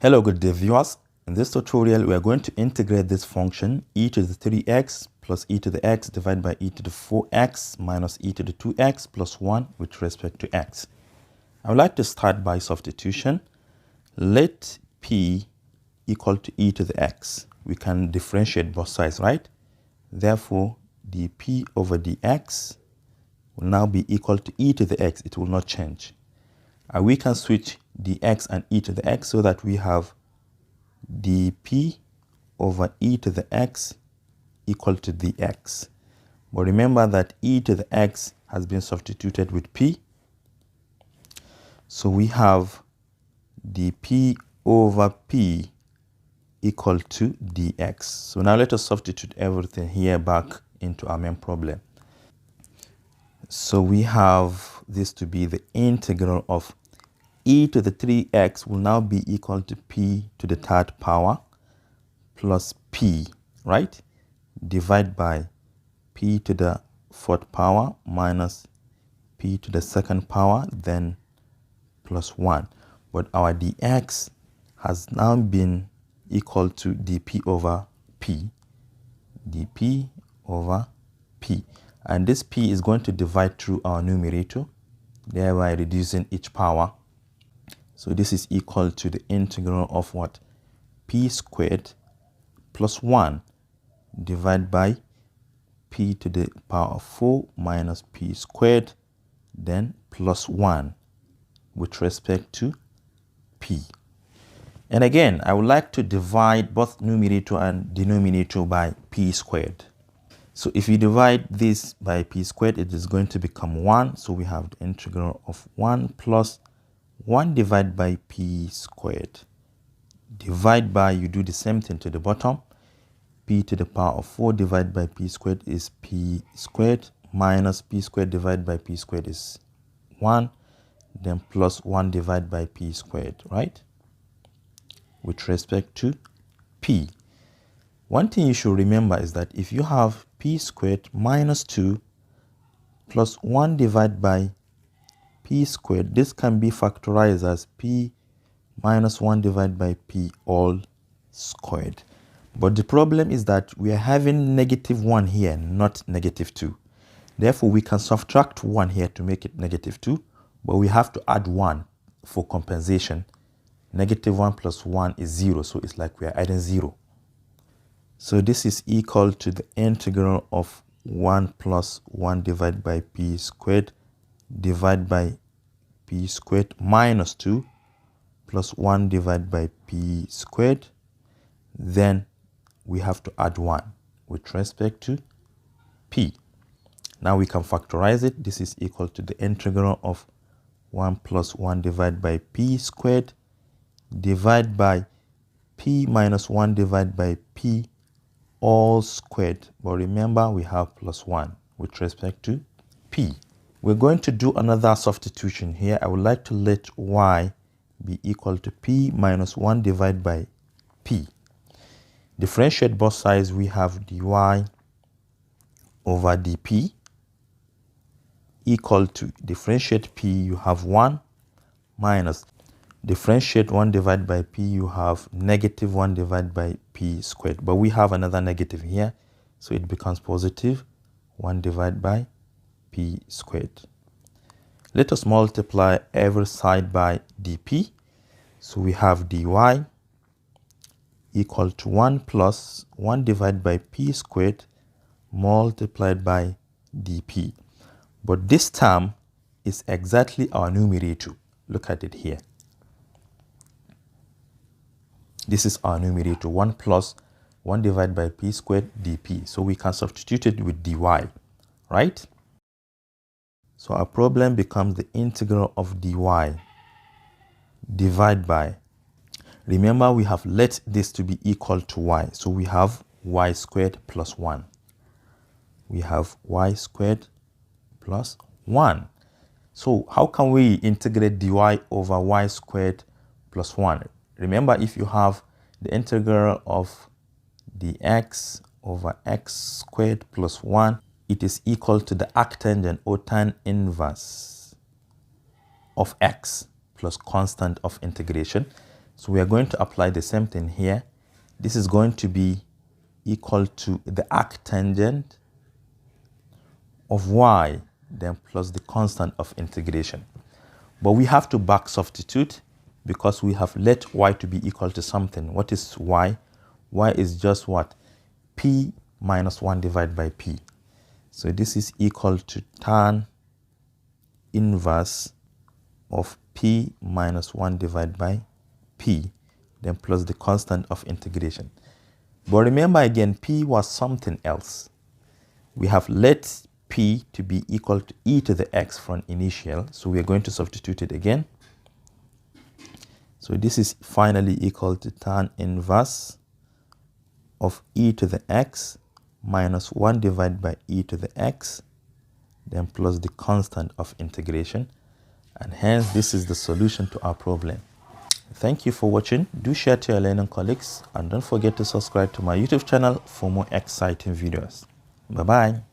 Hello good day viewers. In this tutorial we are going to integrate this function e to the 3x plus e to the x divided by e to the 4x minus e to the 2x plus 1 with respect to x. I would like to start by substitution. Let p equal to e to the x. We can differentiate both sides, right? Therefore dp over dx will now be equal to e to the x. It will not change. And we can switch dx and e to the x so that we have dp over e to the x equal to dx. But remember that e to the x has been substituted with p. So we have dp over p equal to dx. So now let us substitute everything here back into our main problem. So we have this to be the integral of e to the 3x will now be equal to p to the third power plus p, right? Divide by p to the fourth power minus p to the second power, then plus 1. But our dx has now been equal to dp over p. dp over p. And this p is going to divide through our numerator, thereby reducing each power. So this is equal to the integral of what? P squared plus 1 divided by p to the power of 4 minus p squared, then plus 1 with respect to p. And again, I would like to divide both numerator and denominator by p squared. So if you divide this by p squared, it is going to become 1. So we have the integral of 1 plus 1 divided by p squared. Divide by, you do the same thing to the bottom. P to the power of 4 divided by p squared is p squared minus p squared divided by p squared is 1. Then plus 1 divided by p squared, right? With respect to p. One thing you should remember is that if you have p squared minus 2 plus 1 divided by p squared, this can be factorized as p minus 1 divided by p all squared. But the problem is that we are having negative 1 here, not negative 2. Therefore, we can subtract 1 here to make it negative 2, but we have to add 1 for compensation. Negative 1 plus 1 is 0, so it's like we are adding 0. So this is equal to the integral of 1 plus 1 divided by p squared divided by p squared minus 2 plus 1 divided by p squared. Then we have to add 1 with respect to p. Now we can factorize it. This is equal to the integral of 1 plus 1 divided by p squared divided by p minus 1 divided by p all squared. But remember, we have plus 1 with respect to p. We're going to do another substitution here. I would like to let y be equal to p minus 1 divided by p. Differentiate both sides. We have dy over dp equal to, differentiate p, you have 1 minus, differentiate 1 divided by p, you have negative 1 divided by p squared. But we have another negative here, so it becomes positive 1 divided by p squared. Let us multiply every side by dp. So we have dy equal to 1 plus 1 divided by p squared multiplied by dp. But this term is exactly our numerator. Look at it here. This is our numerator, 1 plus 1 divided by p squared dp. So we can substitute it with dy, right? So our problem becomes the integral of dy divided by, remember we have let this to be equal to y. So we have y squared plus 1. We have y squared plus 1. So how can we integrate dy over y squared plus 1? Remember, if you have the integral of dx over x squared plus 1, it is equal to the arctangent or tan inverse of x plus constant of integration. So we are going to apply the same thing here. This is going to be equal to the arctangent of y, then plus the constant of integration. But we have to back substitute because we have let y to be equal to something. What is y? Y is just what? P minus 1 divided by p. So this is equal to tan inverse of p minus 1 divided by p, then plus the constant of integration. But remember again, p was something else. We have let p to be equal to e to the x from initial, so we are going to substitute it again. So this is finally equal to tan inverse of e to the x minus 1 divided by e to the x, then plus the constant of integration. And hence, this is the solution to our problem. Thank you for watching. Do share to your learning colleagues and don't forget to subscribe to my YouTube channel for more exciting videos. Bye-bye.